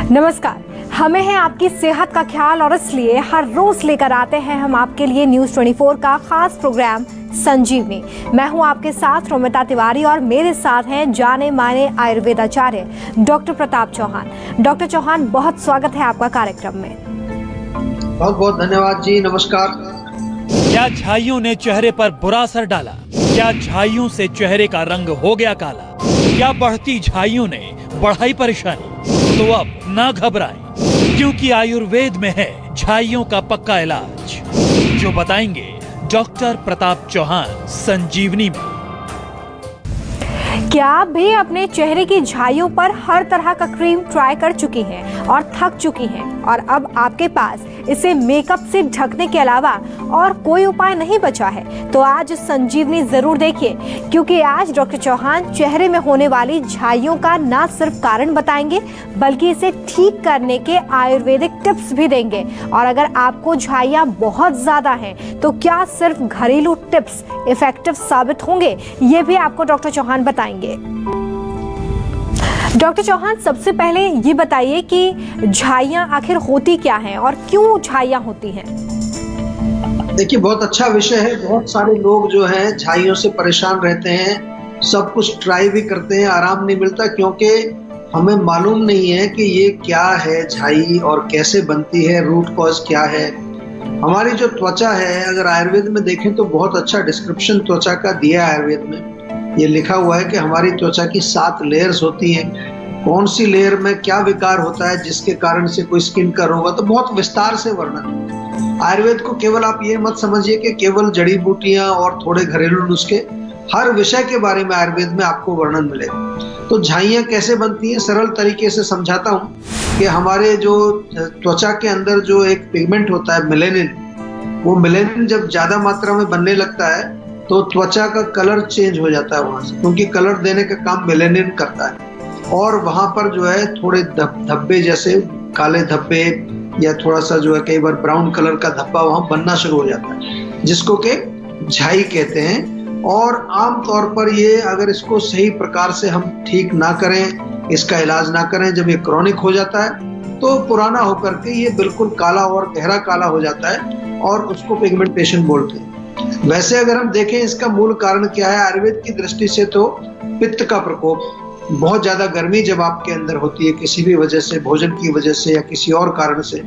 नमस्कार, हमें है आपकी सेहत का ख्याल और इसलिए हर रोज लेकर आते हैं हम आपके लिए न्यूज़ 24 का खास प्रोग्राम संजीवनी। मैं हूं आपके साथ रोमिता तिवारी और मेरे साथ हैं जाने माने आयुर्वेदाचार्य डॉक्टर प्रताप चौहान। डॉक्टर चौहान, बहुत स्वागत है आपका कार्यक्रम में। बहुत बहुत धन्यवाद जी, नमस्कार। क्या झाइयों ने चेहरे पर बुरा असर डाला? क्या झाइयों से चेहरे का रंग हो गया काला? क्या बढ़ती झाइयों ने बढ़ाई परेशानी? तो अब ना घबराएं, क्योंकि आयुर्वेद में है झाइयों का पक्का इलाज, जो बताएंगे डॉक्टर प्रताप चौहान संजीवनी में। क्या आप भी अपने चेहरे की झाइयों पर हर तरह का क्रीम ट्राई कर चुकी हैं और थक चुकी हैं और अब आपके पास इसे मेकअप से ढकने के अलावा और कोई उपाय नहीं बचा है? तो आज संजीवनी जरूर देखिए, क्योंकि आज डॉक्टर चौहान चेहरे में होने वाली झाइयों का न सिर्फ कारण बताएंगे बल्कि इसे ठीक करने के आयुर्वेदिक टिप्स भी देंगे। और अगर आपको झाइयां बहुत ज्यादा हैं तो क्या सिर्फ घरेलू टिप्स इफेक्टिव साबित होंगे, ये भी आपको डॉक्टर चौहान बताएंगे। डॉक्टर चौहान, सबसे पहले ये बताइए कि झाइयां आखिर होती क्या हैं और क्यों झाइयां होती हैं? देखिए, बहुत अच्छा विषय है। बहुत सारे लोग जो हैं झाइयों से परेशान रहते हैं, सब कुछ ट्राई भी करते हैं, आराम नहीं मिलता, क्योंकि हमें मालूम नहीं है कि ये क्या है झाई और कैसे बनती है, रूट कॉज क्या है। हमारी जो त्वचा है, अगर आयुर्वेद में देखें तो बहुत अच्छा डिस्क्रिप्शन त्वचा का दिया है आयुर्वेद में। ये लिखा हुआ है कि हमारी त्वचा की 7 लेयर्स होती हैं, कौन सी लेयर में क्या विकार होता है जिसके कारण से कोई स्किन का रोग होगा, तो बहुत विस्तार से वर्णन है। आयुर्वेद को केवल आप ये मत समझिए कि केवल जड़ी बूटियां और थोड़े घरेलू नुस्खे, हर विषय के बारे में आयुर्वेद में आपको वर्णन मिलेगा। तो झाइयां कैसे बनती हैं, सरल तरीके से समझाता हूँ कि हमारे जो त्वचा के अंदर जो एक पिगमेंट होता है मेलेनिन, वो मेलेनिन जब ज्यादा मात्रा में बनने लगता है तो त्वचा का कलर चेंज हो जाता है वहां से, क्योंकि कलर देने का काम मेलेनिन करता है। और वहां पर जो है थोड़े धब्बे, जैसे काले धब्बे या थोड़ा सा जो है कई बार ब्राउन कलर का धब्बा वहां बनना शुरू हो जाता है, जिसको के झाई कहते हैं। और आम तौर पर ये अगर इसको सही प्रकार से हम ठीक ना करें, इसका इलाज ना करें, जब ये क्रॉनिक हो जाता है तो पुराना होकर के ये बिल्कुल काला और गहरा काला हो जाता है और उसको पिगमेंटेशन बोलते हैं। वैसे अगर हम देखें इसका मूल कारण क्या है आयुर्वेद की दृष्टि से, तो पित्त का प्रकोप, बहुत ज्यादा गर्मी जब आपके अंदर होती है किसी भी वजह से, भोजन की वजह से या किसी और कारण से,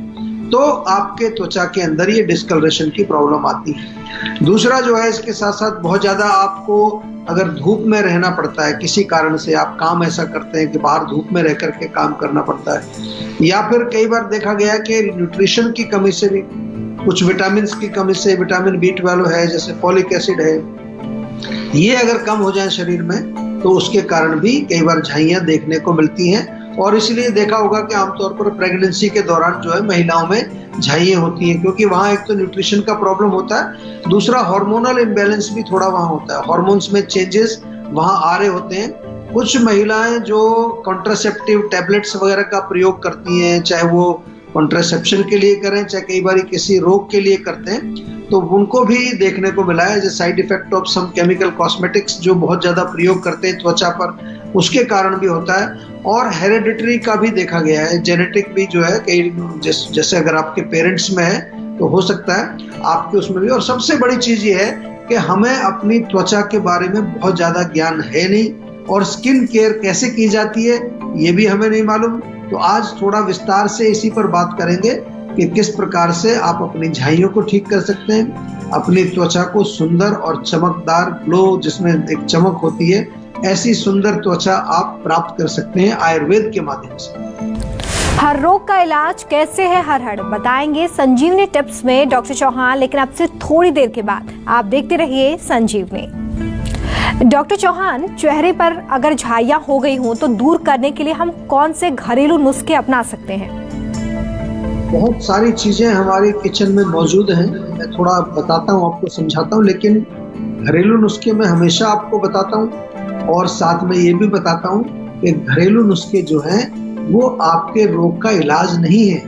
तो आपके त्वचा के अंदर ये डिस्कलरेशन की प्रॉब्लम आती है। दूसरा जो है, इसके साथ साथ बहुत ज्यादा आपको अगर धूप में रहना पड़ता है, किसी कारण से आप काम ऐसा करते हैं कि बाहर धूप में रह करके काम करना पड़ता है, या फिर कई बार देखा गया कि न्यूट्रिशन की कमी से भी, कुछ विटामिन की कमी से, विटामिन B12 है, जैसे फॉलिक एसिड है, ये अगर कम हो जाए शरीर में तो उसके कारण भी कई बार झाइयां देखने को मिलती हैं। और इसलिए देखा होगा कि आमतौर पर प्रेगनेंसी के दौरान जो है महिलाओं में झाइयां होती हैं, क्योंकि वहाँ एक तो न्यूट्रिशन का प्रॉब्लम होता है, दूसरा हार्मोनल इम्बैलेंस भी थोड़ा वहाँ होता है, हार्मोन्स में चेंजेस वहाँ आ रहे होते हैं। कुछ महिलाएं जो कॉन्ट्रासेप्टिव टैबलेट्स वगैरह का प्रयोग करती हैं, चाहे वो कॉन्ट्रासेप्शन के लिए करें चाहे कई बार किसी रोग के लिए करते हैं, तो उनको भी देखने को मिला है जो side effect of some chemical cosmetics जो बहुत ज्यादा प्रयोग करते हैं त्वचा पर, उसके कारण भी होता है। और हेरेडिटरी का भी देखा गया है, जेनेटिक भी जो है कई, जैसे अगर आपके पेरेंट्स में है तो हो सकता है आपके उसमें भी। और सबसे बड़ी चीज ये है कि हमें अपनी त्वचा के बारे में बहुत ज्यादा ज्ञान है नहीं, और स्किन केयर कैसे की जाती है ये भी हमें नहीं मालूम। तो आज थोड़ा विस्तार से इसी पर बात करेंगे कि किस प्रकार से आप अपनी झाइयों को ठीक कर सकते हैं, अपनी त्वचा को सुंदर और चमकदार, ग्लो जिसमें एक चमक होती है, ऐसी सुंदर त्वचा आप प्राप्त कर सकते हैं आयुर्वेद के माध्यम से। हर रोग का इलाज कैसे है हर हड़, बताएंगे संजीवनी टिप्स में डॉक्टर चौहान, लेकिन अब से थोड़ी देर के बाद आप देखते रहिए संजीवनी। डॉक्टर चौहान, चेहरे पर अगर झाइयां हो गई हों तो दूर करने के लिए हम कौन से घरेलू नुस्खे अपना सकते हैं? बहुत सारी चीजें हमारे किचन में मौजूद हैं, मैं थोड़ा बताता हूँ आपको, समझाता हूँ, लेकिन घरेलू नुस्खे मैं हमेशा आपको बताता हूँ और साथ में ये भी बताता हूँ कि घरेलू नुस्खे जो हैं वो आपके रोग का इलाज नहीं है।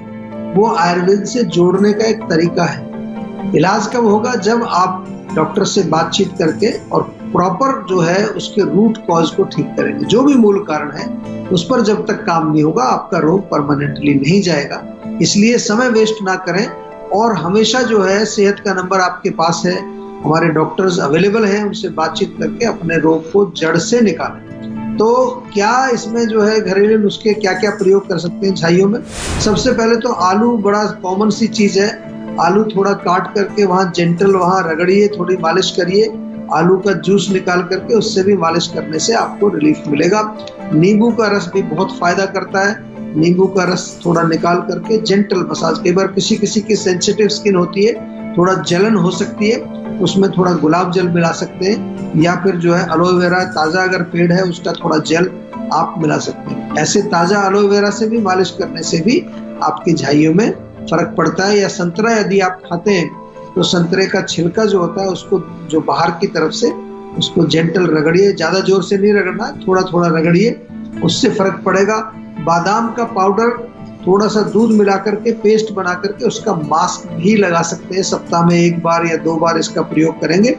वो आयुर्वेद से जोड़ने का एक तरीका है। इलाज कब होगा? जब आप डॉक्टर से बातचीत करके और प्रॉपर जो है उसके रूट कॉज को ठीक करेंगे। जो भी मूल कारण है उस पर जब तक काम नहीं होगा आपका रोग परमानेंटली नहीं जाएगा। इसलिए समय वेस्ट ना करें और हमेशा जो है सेहत का नंबर आपके पास है, हमारे डॉक्टर्स अवेलेबल हैं, उनसे बातचीत करके अपने रोग को जड़ से निकालें। तो क्या इसमें जो है घरेलू नुस्खे क्या क्या प्रयोग कर सकते हैं झाइयों में? सबसे पहले तो आलू बड़ा कॉमन सी चीज है। आलू थोड़ा काट करके वहाँ जेंटल वहाँ रगड़िए, थोड़ी मालिश करिए। आलू का जूस निकाल करके उससे भी मालिश करने से आपको रिलीफ मिलेगा। नींबू का रस भी बहुत फायदा करता है। नींबू का रस थोड़ा निकाल करके जेंटल मसाज, कई बार किसी किसी की सेंसिटिव स्किन होती है, थोड़ा जलन हो सकती है, उसमें थोड़ा गुलाब जल मिला सकते हैं, या फिर जो है एलोवेरा ताज़ा अगर पेड़ है उसका थोड़ा जेल आप मिला सकते हैं। ऐसे ताज़ा एलोवेरा से भी मालिश करने से भी आपकी झाइयों में फर्क पड़ता है। या संतरा यदि आप खाते हैं तो संतरे का छिलका जो होता है उसको जो बाहर की तरफ से उसको जेंटल रगड़िए, ज़्यादा जोर से नहीं रगड़ना, थोड़ा थोड़ा रगड़िए, उससे फर्क पड़ेगा। बादाम का पाउडर थोड़ा सा दूध मिला करके पेस्ट बना करके उसका मास्क भी लगा सकते हैं। सप्ताह में 1 बार या 2 बार इसका प्रयोग करेंगे,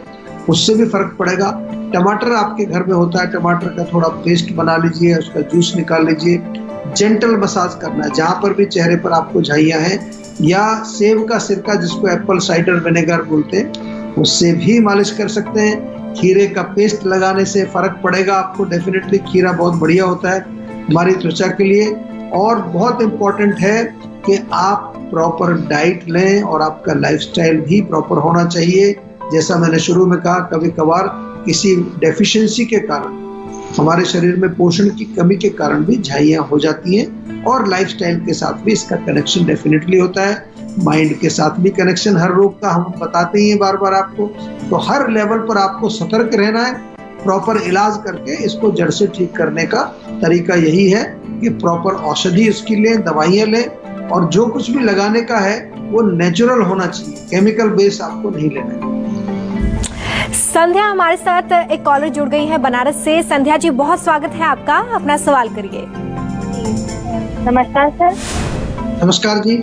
उससे भी फर्क पड़ेगा। टमाटर आपके घर में होता है, टमाटर का थोड़ा पेस्ट बना लीजिए, उसका जूस निकाल लीजिए। जेंटल मसाज करना है जहाँ पर भी चेहरे पर आपको झाइयाँ हैं, या सेब का सिरका जिसको एप्पल साइडर विनेगर बोलते हैं उससे भी मालिश कर सकते हैं। खीरे का पेस्ट लगाने से फर्क पड़ेगा आपको डेफिनेटली। खीरा बहुत बढ़िया होता है हमारी त्वचा के लिए। और बहुत इम्पोर्टेंट है कि आप प्रॉपर डाइट लें और आपका लाइफस्टाइल भी प्रॉपर होना चाहिए। जैसा मैंने शुरू में कहा, कभी कभार किसी डेफिशिएंसी के कारण हमारे शरीर में पोषण की कमी के कारण भी झाइयाँ हो जाती हैं, और लाइफस्टाइल के साथ भी इसका कनेक्शन डेफिनेटली होता है। माइंड के साथ भी कनेक्शन हर रोग का हम बताते ही हैं बार बार आपको। तो हर लेवल पर आपको सतर्क रहना है, प्रॉपर इलाज करके इसको जड़ से ठीक करने का तरीका यही है कि प्रॉपर औषधि इसकी लें, दवाइयाँ लें, और जो कुछ भी लगाने का है वो नेचुरल होना चाहिए, केमिकल बेस आपको नहीं लेना है। संध्या हमारे साथ एक कॉलर जुड़ गई है बनारस से। संध्या जी, बहुत स्वागत है आपका, अपना सवाल करिए। नमस्कार सर। नमस्कार जी।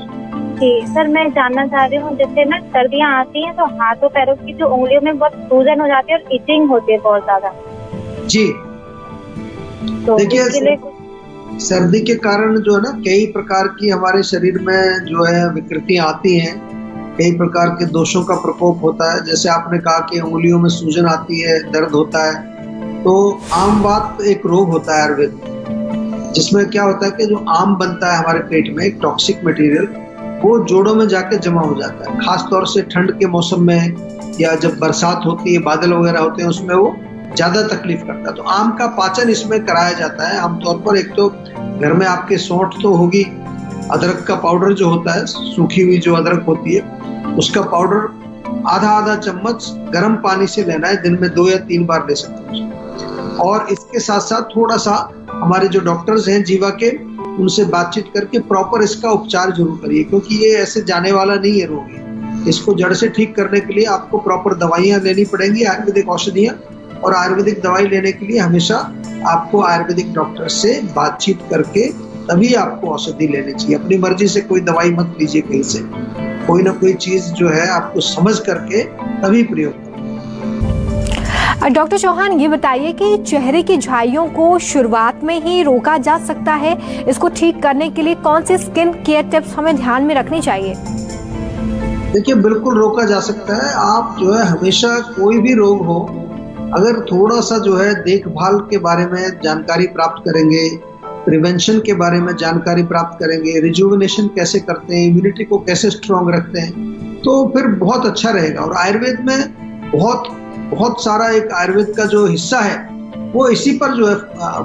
जी सर, मैं जानना चाह रही हूँ, जैसे ना सर्दियाँ आती हैं तो हाथों पैरों की जो उंगलियों में बहुत सूजन हो जाती है और इचिंग होती है बहुत ज्यादा जी। तो देखिए, सर्दी के कारण जो है ना कई प्रकार की हमारे शरीर में जो है विकृतियां आती हैं, कई प्रकार के दोषों का प्रकोप होता है। जैसे आपने कहा कि उंगलियों में सूजन आती है, दर्द होता है, तो आम बात एक रोग होता है आयुर्वेद में, जिसमें क्या होता है कि जो आम बनता है हमारे पेट में, एक टॉक्सिक मटेरियल, वो जोड़ों में जाके जमा हो जाता है। खास तौर से ठंड के मौसम में या जब बरसात होती है, बादल वगैरह होते हैं, उसमें वो ज्यादा तकलीफ करता है। तो आम का पाचन इसमें कराया जाता है आमतौर पर। एक तो घर में आपके सौंठ तो होगी, अदरक का पाउडर जो होता है, सूखी हुई जो अदरक होती है उसका पाउडर आधा चम्मच गर्म पानी से लेना है, दिन में 2 या 3 बार ले सकते हैं। और इसके साथ साथ थोड़ा सा हमारे जो डॉक्टर्स हैं जीवा के, उनसे बातचीत करके प्रॉपर इसका उपचार जरूर करिए, क्योंकि ये ऐसे जाने वाला नहीं है रोग है। इसको जड़ से ठीक करने के लिए आपको प्रॉपर दवाइयाँ लेनी पड़ेंगी, आयुर्वेदिक औषधियाँ। और आयुर्वेदिक दवाई लेने के लिए हमेशा आपको आयुर्वेदिक डॉक्टर से बातचीत करके तभी आपको औषधि लेनी चाहिए। अपनी मर्जी से कोई दवाई मत लीजिए कहीं से, कोई ना कोई चीज जो है आपको समझ करके तभी प्रयोग करें। डॉक्टर चौहान, ये बताइए कि चेहरे की झाइयों को शुरुआत में ही रोका जा सकता है? इसको ठीक करने के लिए कौन से स्किन केयर टिप्स हमें ध्यान में रखनी चाहिए? देखिए, बिल्कुल रोका जा सकता है। आप जो है हमेशा कोई भी रोग हो, अगर थोड़ा सा जो है देखभाल के बारे में जानकारी प्राप्त करेंगे, प्रिवेंशन के बारे में जानकारी प्राप्त करेंगे, रिजुविनेशन कैसे करते हैं, इम्यूनिटी को कैसे स्ट्रॉन्ग रखते हैं, तो फिर बहुत अच्छा रहेगा। और आयुर्वेद में बहुत सारा एक आयुर्वेद का जो हिस्सा है वो इसी पर जो है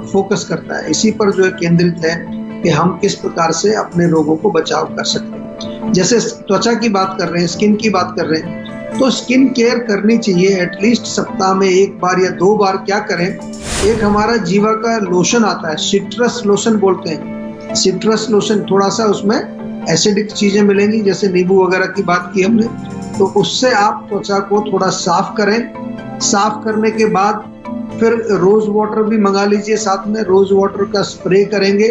फोकस करता है, इसी पर जो है केंद्रित है कि हम किस प्रकार से अपने रोगों को बचाव कर सकते हैं। जैसे त्वचा की बात कर रहे हैं, स्किन की बात कर रहे हैं, तो स्किन केयर करनी चाहिए एटलीस्ट सप्ताह में 1 बार या 2 बार। क्या करें, एक हमारा जीवा का लोशन आता है, सिट्रस लोशन बोलते हैं। सिट्रस लोशन, थोड़ा सा उसमें एसिडिक चीजें मिलेंगी, जैसे नींबू वगैरह की बात की हमने, तो उससे आप त्वचा को थोड़ा साफ करें। साफ करने के बाद फिर रोज वाटर भी मंगा लीजिए, साथ में रोज वाटर का स्प्रे करेंगे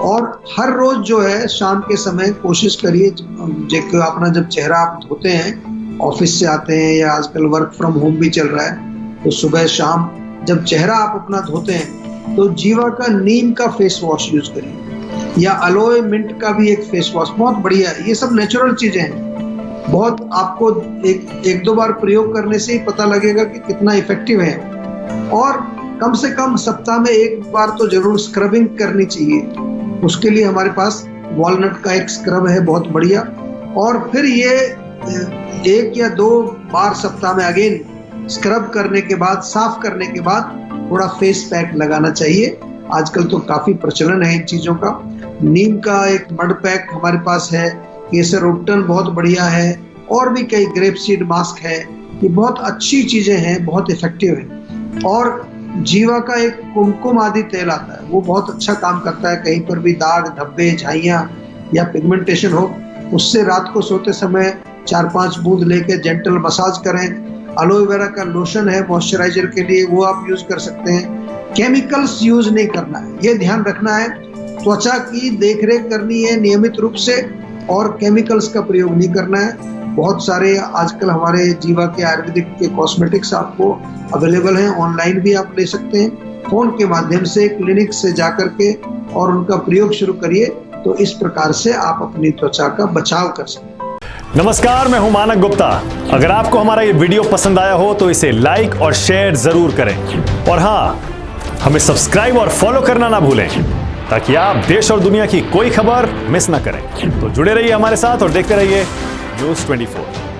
और हर रोज जो है शाम के समय कोशिश करिए, अपना जब चेहरा आप धोते हैं, ऑफिस से आते हैं या आजकल वर्क फ्रॉम होम भी चल रहा है, तो सुबह शाम जब चेहरा आप अपना धोते हैं तो जीवा का नीम का फेस वॉश यूज करिए, या अलोए मिंट का भी एक फेस वॉश बहुत बढ़िया है। ये सब नेचुरल चीजें हैं, बहुत आपको एक दो बार प्रयोग करने से ही पता लगेगा कि कितना इफेक्टिव है। और कम से कम सप्ताह में एक बार तो जरूर स्क्रबिंग करनी चाहिए। उसके लिए हमारे पास वॉलनट का एक स्क्रब है बहुत बढ़िया। और फिर ये 1 या 2 बार सप्ताह में अगेन स्क्रब करने के बाद, साफ करने के बाद थोड़ा फेस पैक लगाना चाहिए। आजकल तो काफी प्रचलन है इन चीजों का। नीम का एक मड पैक हमारे पास है, केसर उपटन बहुत बढ़िया है, और भी कई ग्रेप सीड मास्क है। ये बहुत अच्छी चीजें हैं, बहुत इफेक्टिव है। और जीवा का एक कुमकुम आदि तेल आता है, वो बहुत अच्छा काम करता है। कहीं पर भी दाग, धब्बे, झाइयाँ या पिगमेंटेशन हो, उससे रात को सोते समय 4-5 बूंद लेके जेंटल मसाज करें। एलोवेरा का लोशन है मॉइस्चराइजर के लिए, वो आप यूज कर सकते हैं। केमिकल्स यूज नहीं करना है, ये ध्यान रखना है। त्वचा की देखरेख करनी है नियमित रूप से, और केमिकल्स का प्रयोग नहीं करना है। बहुत सारे आजकल हमारे जीवा के आयुर्वेदिक के कॉस्मेटिक्स आपको अवेलेबल हैं, ऑनलाइन भी आप ले सकते हैं। फोन के माध्यम से क्लिनिक से जाकर के और उनका प्रयोग शुरू करिए, तो इस प्रकार से आप अपनी त्वचा का बचाव कर सकते हैं। नमस्कार, मैं हूं मानक गुप्ता। अगर आपको हमारा ये वीडियो पसंद आया हो तो इसे लाइक और शेयर जरूर करें, और हाँ, हमें सब्सक्राइब और फॉलो करना ना भूलें, ताकि आप देश और दुनिया की कोई खबर मिस ना करें। तो जुड़े रहिए हमारे साथ और देखते रहिए News 24।